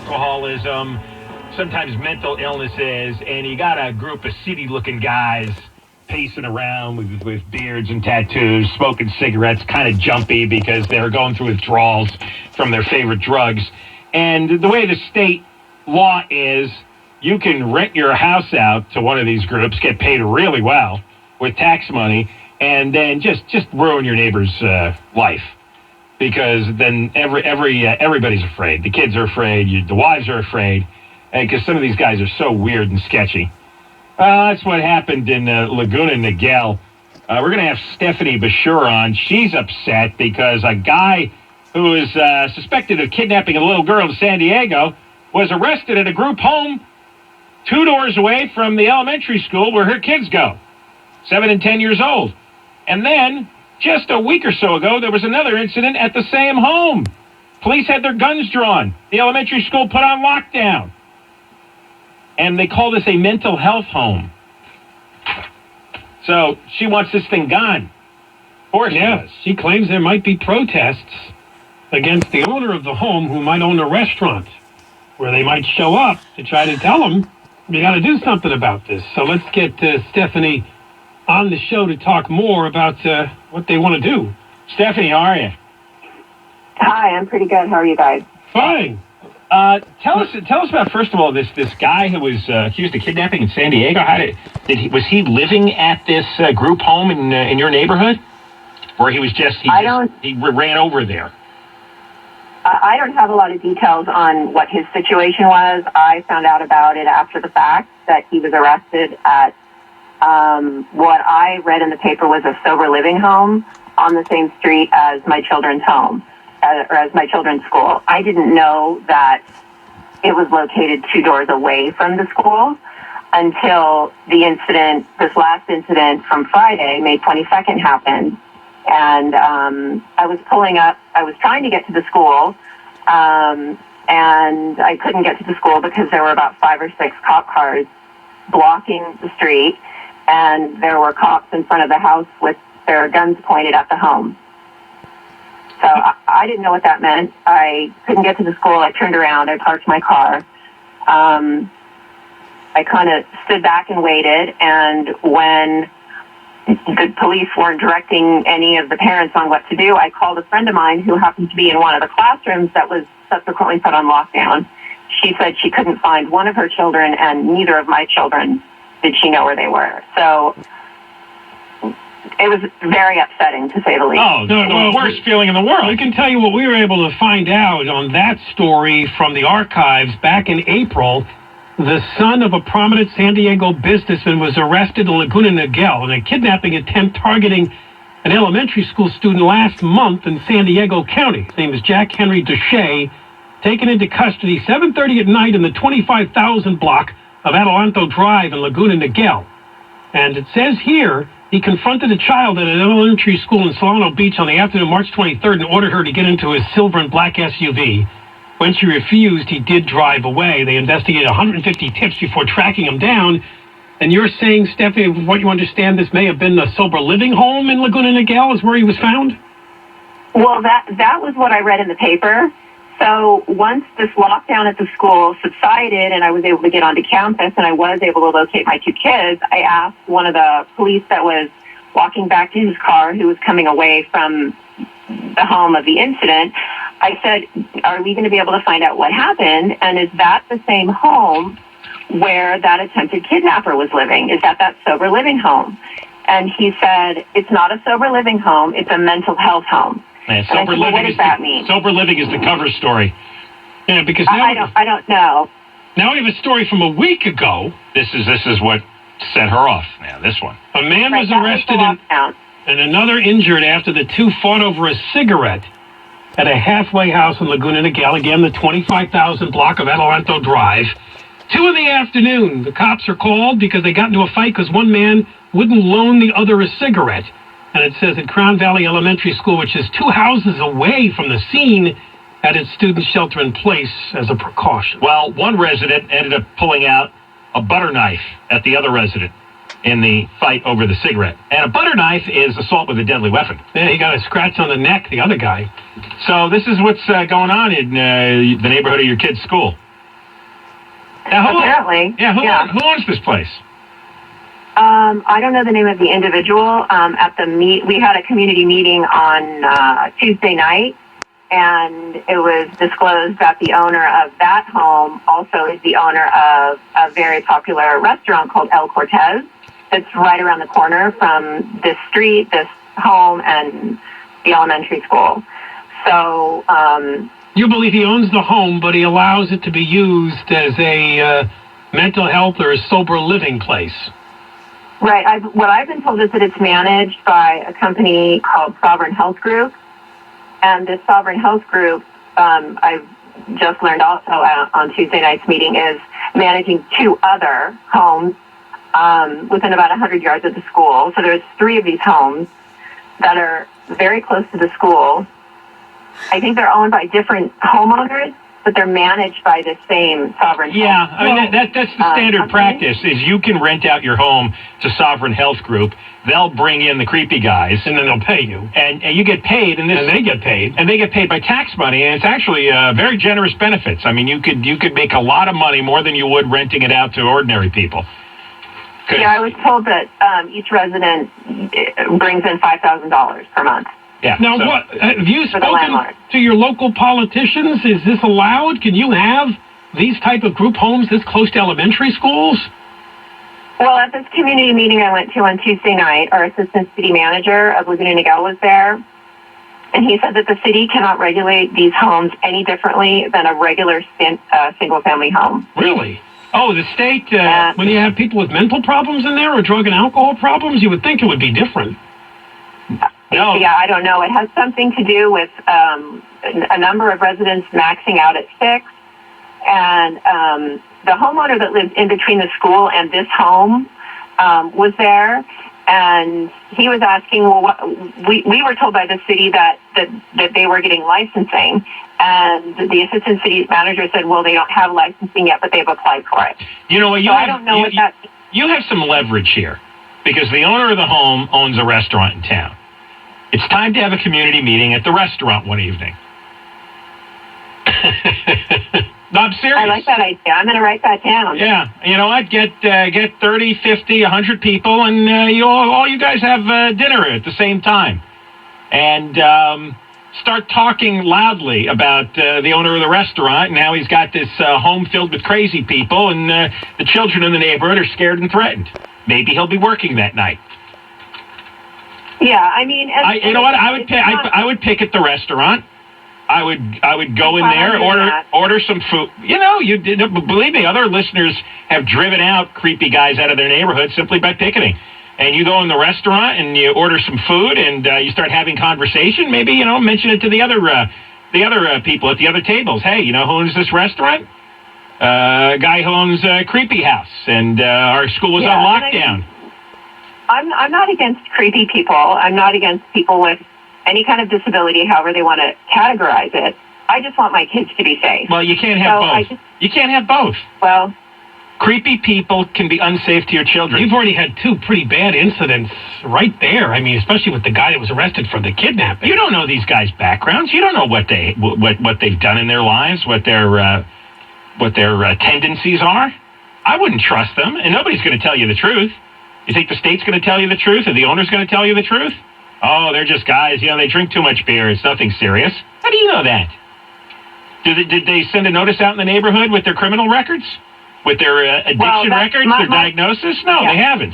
alcoholism, sometimes mental illnesses, and you got a group of seedy-looking guys pacing around with beards and tattoos, smoking cigarettes, kind of jumpy because they're going through withdrawals from their favorite drugs. And the way the state law is, you can rent your house out to one of these groups, get paid really well with tax money, and then just ruin your neighbor's life. Because then everybody's afraid. The kids are afraid. The wives are afraid. Because some of these guys are so weird and sketchy. That's what happened in Laguna Niguel. We're going to have Stephanie Bashur on. She's upset because a guy who is suspected of kidnapping a little girl in San Diego was arrested at a group home 2 doors away from the elementary school where her kids go, 7 and 10 years old. And then, just a week or so ago, there was another incident at the same home. Police had their guns drawn. The elementary school put on lockdown. And they call this a mental health home. So she wants this thing gone. Of course, yes. She claims there might be protests against the owner of the home who might own a restaurant, where they might show up to try to tell them, you got to do something about this. So let's get Stephanie on the show to talk more about what they want to do. Stephanie, how are you? Hi, I'm pretty good. How are you guys? Fine. Tell us about, first of all, this guy who was accused of kidnapping in San Diego. Was he living at this group home in your neighborhood, or he ran over there? I don't have a lot of details on what his situation was. I found out about it after the fact, that he was arrested at what I read in the paper was a sober living home on the same street as my children's home. Or as my children's school. I didn't know that it was located 2 doors away from the school until this last incident from Friday, May 22nd, happened. And I was trying to get to the school, and I couldn't get to the school because there were about 5 or 6 cop cars blocking the street, and there were cops in front of the house with their guns pointed at the home. So I didn't know what that meant. I couldn't get to the school. I turned around. I parked my car. I kind of stood back and waited. And when the police weren't directing any of the parents on what to do, I called a friend of mine who happened to be in one of the classrooms that was subsequently put on lockdown. She said she couldn't find one of her children, and neither of my children did she know where they were. So it was very upsetting, to say the least. Oh, the worst feeling in the world. I can tell you what we were able to find out on that story from the archives. Back in April, the son of a prominent San Diego businessman was arrested in Laguna Niguel in a kidnapping attempt targeting an elementary school student last month in San Diego County. His name is Jack Henry Duche, taken into custody 7:30 at night in the 25,000 block of Adelanto Drive in Laguna Niguel. And it says here, he confronted a child at an elementary school in Solano Beach on the afternoon of March 23rd and ordered her to get into his silver and black SUV. When she refused, he did drive away. They investigated 150 tips before tracking him down. And you're saying, Stephanie, from what you understand, this may have been the sober living home in Laguna Niguel is where he was found? Well, that was what I read in the paper. So once this lockdown at the school subsided and I was able to get onto campus and I was able to locate my 2 kids, I asked one of the police that was walking back to his car, who was coming away from the home of the incident, I said, are we going to be able to find out what happened? And is that the same home where that attempted kidnapper was living? Is that sober living home? And he said, it's not a sober living home, it's a mental health home. Man, what does that mean? Sober living is the cover story. Yeah, because I don't know. Now we have a story from a week ago. This is what set her off. Now this one. A man was arrested and another injured after the 2 fought over a cigarette at a halfway house in Laguna Niguel, again the 25,000 block of Adelanto Drive. 2 in the afternoon. The cops are called because they got into a fight because one man wouldn't loan the other a cigarette. And it says at Crown Valley Elementary School, which is 2 houses away from the scene, had its students shelter in place as a precaution. Well, one resident ended up pulling out a butter knife at the other resident in the fight over the cigarette. And a butter knife is assault with a deadly weapon. Yeah, he got a scratch on the neck, the other guy. So this is what's going on in the neighborhood of your kid's school. Apparently. Who owns this place? I don't know the name of the individual. We had a community meeting on Tuesday night, and it was disclosed that the owner of that home also is the owner of a very popular restaurant called El Cortez. That's right around the corner from this street, this home, and the elementary school. So, you believe he owns the home, but he allows it to be used as a mental health or a sober living place. Right. What I've been told is that it's managed by a company called Sovereign Health Group. And this Sovereign Health Group, I've just learned also on Tuesday night's meeting, is managing 2 other homes within about 100 yards of the school. So there's 3 of these homes that are very close to the school. I think they're owned by different homeowners, but they're managed by the same Sovereign Health. Yeah, I mean, that's the standard practice, is you can rent out your home to Sovereign Health Group. They'll bring in the creepy guys. And then they'll pay you. And you get paid. And they get paid. And they get paid by tax money. And it's actually very generous benefits. I mean, you could make a lot of money, more than you would renting it out to ordinary people. Yeah, I was told that each resident brings in $5,000 per month. Yeah. Now, what have you spoken to your local politicians? Is this allowed? Can you have these type of group homes this close to elementary schools? Well, at this community meeting I went to on Tuesday night, our assistant city manager of Laguna Niguel was there, and he said that the city cannot regulate these homes any differently than a regular single-family home. Really? Oh, the state, when you have people with mental problems in there or drug and alcohol problems, you would think it would be different. No. Yeah, I don't know. It has something to do with a number of residents maxing out at 6, and the homeowner that lived in between the school and this home was there, and he was asking, well, we were told by the city that they were getting licensing, and the assistant city manager said, well, they don't have licensing yet, but they've applied for it. You know what? I don't know what that means. You have some leverage here, because the owner of the home owns a restaurant in town. It's time to have a community meeting at the restaurant one evening. No, I'm serious. I like that idea. I'm going to write that down. Yeah. You know what? Get 30, 50, 100 people, and all you guys have dinner at the same time. And start talking loudly about the owner of the restaurant and how he's got this home filled with crazy people, and the children in the neighborhood are scared and threatened. Maybe he'll be working that night. Yeah, I mean, you know what? I would pick at the restaurant. I would go in there, order some food. You know, believe me, other listeners have driven out creepy guys out of their neighborhood simply by picketing. And you go in the restaurant and you order some food, and you start having conversation. Maybe mention it to the other people at the other tables. Hey, you know who owns this restaurant? A guy who owns Creepy House, and our school was on lockdown. I'm not against creepy people. I'm not against people with any kind of disability, however they want to categorize it. I just want my kids to be safe. Well, you can't have both. You can't have both. Well, creepy people can be unsafe to your children. You've already had 2 pretty bad incidents right there. I mean, especially with the guy that was arrested for the kidnapping. You don't know these guys' backgrounds. You don't know what they've done in their lives, what their tendencies are. I wouldn't trust them, and nobody's going to tell you the truth. You think the state's going to tell you the truth, or the owner's going to tell you the truth? Oh, they're just guys. They drink too much beer. It's nothing serious. How do you know that? Did they send a notice out in the neighborhood with their criminal records? With their addiction records, their diagnosis? No, they haven't.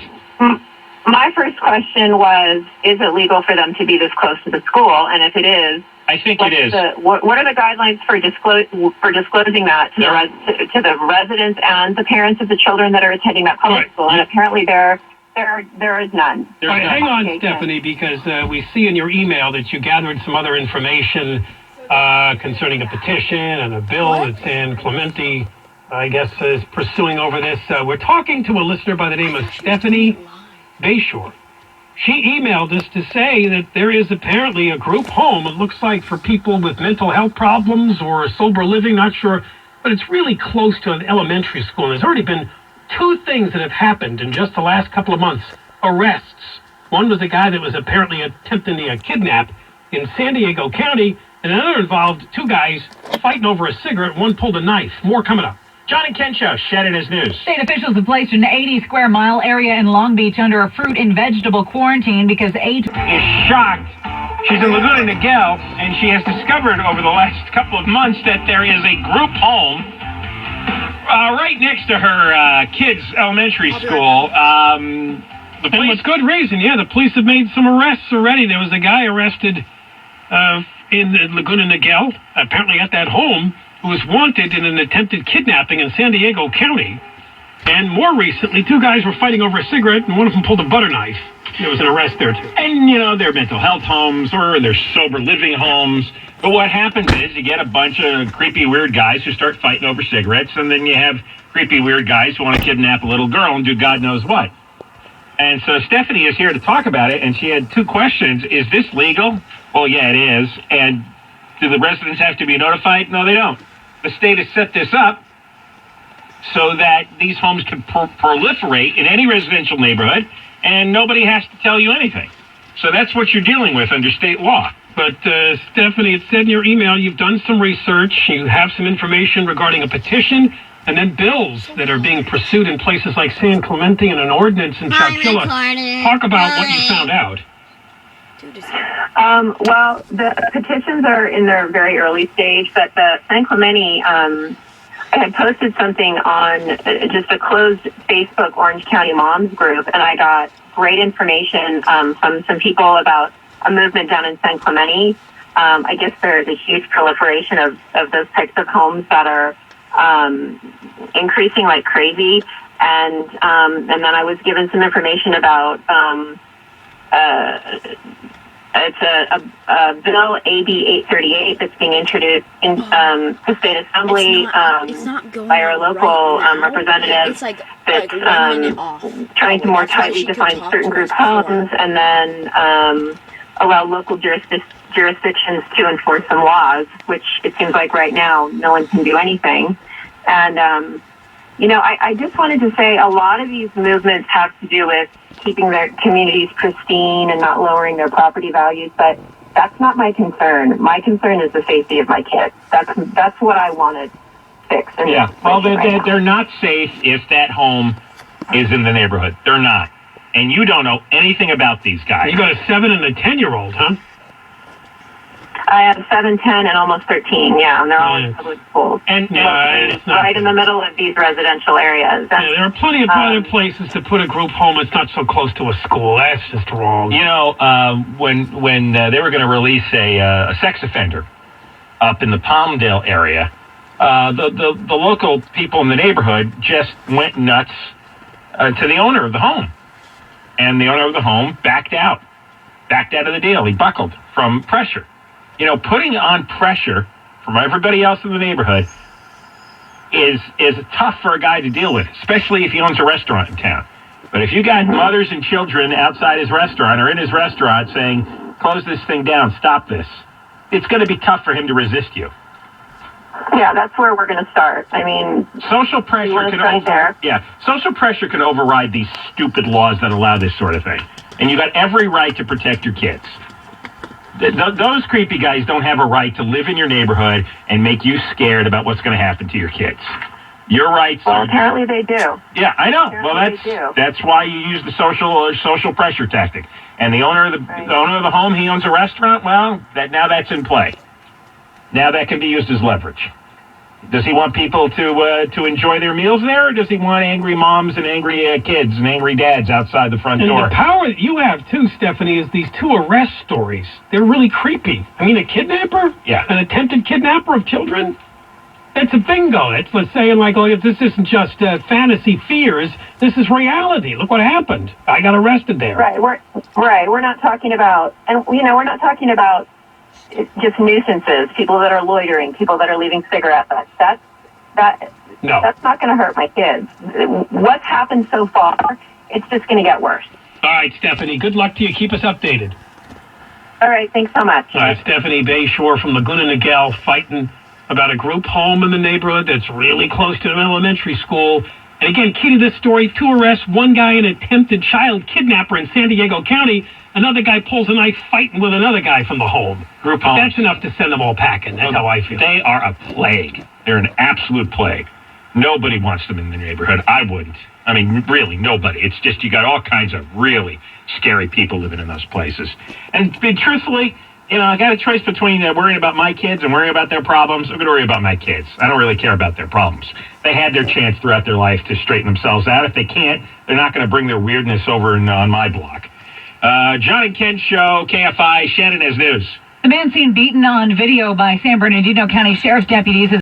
My first question was, is it legal for them to be this close to the school? And if it is, I think it is. What are the guidelines for disclosing that to the residents and the parents of the children that are attending that public school? And apparently there is none. All right, hang on, Stephanie, because we see in your email that you gathered some other information concerning a petition and a bill that San Clemente, I guess, is pursuing over this. We're talking to a listener by the name of Stephanie Bayshore. She emailed us to say that there is apparently a group home, it looks like, for people with mental health problems or sober living, not sure, but it's really close to an elementary school. And there's already been 2 things that have happened in just the last couple of months. Arrests. One was a guy that was apparently attempting a kidnap in San Diego County, and another involved 2 guys fighting over a cigarette. One pulled a knife. More coming up. John and Ken Show, Shed in his news. State officials have placed an 80-square-mile area in Long Beach under a fruit and vegetable quarantine because 8 is shocked. She's in Laguna Niguel, and she has discovered over the last couple of months that there is a group home right next to her kids' elementary school. And with good reason, yeah. The police have made some arrests already. There was a guy arrested in Laguna Niguel, apparently at that home, who was wanted in an attempted kidnapping in San Diego County. And more recently, 2 guys were fighting over a cigarette, and one of them pulled a butter knife. There was an arrest there, too. And, they're mental health homes or they're sober living homes. But what happens is you get a bunch of creepy, weird guys who start fighting over cigarettes, and then you have creepy, weird guys who want to kidnap a little girl and do God knows what. And so Stephanie is here to talk about it, and she had 2 questions. Is this legal? Well, yeah, it is. And do the residents have to be notified? No, they don't. The state has set this up so that these homes can proliferate in any residential neighborhood, and nobody has to tell you anything. So that's what you're dealing with under state law. But, Stephanie, it said in your email you've done some research, you have some information regarding a petition, and then bills that are being pursued in places like San Clemente and an ordinance in Chowchilla. Talk about what you found out. Well, the petitions are in their very early stage, but the San Clemente, I had posted something on just a closed Facebook Orange County Moms group, and I got great information from some people about a movement down in San Clemente. I guess there's a huge proliferation of those types of homes that are increasing like crazy, and then I was given some information about it's a bill AB 838 that's being introduced in the state assembly by our local representative that's trying to more tightly define certain group homes and then allow local jurisdictions to enforce some laws, which it seems like right now no one can do anything. And I just wanted to say a lot of these movements have to do with keeping their communities pristine and not lowering their property values, but that's not my concern. My concern is the safety of my kids. That's what I want to fix. Yeah, well, they're not safe if that home is in the neighborhood. They're not. And you don't know anything about these guys. You got a 7 and a 10-year-old, huh? I have 7, 10, and almost 13, yeah, and they're all in public schools. And right in the middle of these residential areas. Yeah, there are plenty of other places to put a group home. It's not so close to a school. That's just wrong. When they were going to release a sex offender up in the Palmdale area, the local people in the neighborhood just went nuts to the owner of the home. And the owner of the home backed out of the deal. He buckled from pressure. Putting on pressure from everybody else in the neighborhood is tough for a guy to deal with, especially if he owns a restaurant in town. But if you got mothers and children outside his restaurant or in his restaurant saying, close this thing down, stop this, it's going to be tough for him to resist you. Yeah, that's where we're going to start. I mean, social pressure can override these stupid laws that allow this sort of thing. And you got every right to protect your kids. Those creepy guys don't have a right to live in your neighborhood and make you scared about what's going to happen to your kids. Your rights Well, apparently they do. Yeah, I know. Apparently that's why you use the social pressure tactic. And the owner of the home, he owns a restaurant. Well, now that's in play. Now that can be used as leverage. Does he want people to enjoy their meals there, or does he want angry moms and angry kids and angry dads outside the front door? And the power that you have, too, Stephanie, is these 2 arrest stories. They're really creepy. I mean, a kidnapper? Yeah. An attempted kidnapper of children? That's a bingo. It's saying, if this isn't just fantasy fears, this is reality. Look what happened. I got arrested there. Right. We're not talking about, and, we're not talking about just nuisances, people that are loitering, people that are leaving cigarette butts. That's not going to hurt my kids. What's happened so far, it's just going to get worse. All right, Stephanie, good luck to you. Keep us updated. All right, thanks so much. All right, Stephanie Bayshore from Laguna Niguel fighting about a group home in the neighborhood that's really close to an elementary school. And again, key to this story, 2 arrests, 1 guy an attempted child kidnapper in San Diego County. Another guy pulls a knife fighting with another guy from the home. Group home. That's enough to send them all packing. That's how I feel. They are a plague. They're an absolute plague. Nobody wants them in the neighborhood. I wouldn't. I mean, really, nobody. It's just you got all kinds of really scary people living in those places. And truthfully, I got a choice between worrying about my kids and worrying about their problems. I'm going to worry about my kids. I don't really care about their problems. They had their chance throughout their life to straighten themselves out. If they can't, they're not going to bring their weirdness over on my block. John and Ken Show, KFI. Shannon has news. The man seen beaten on video by San Bernardino County Sheriff's deputies is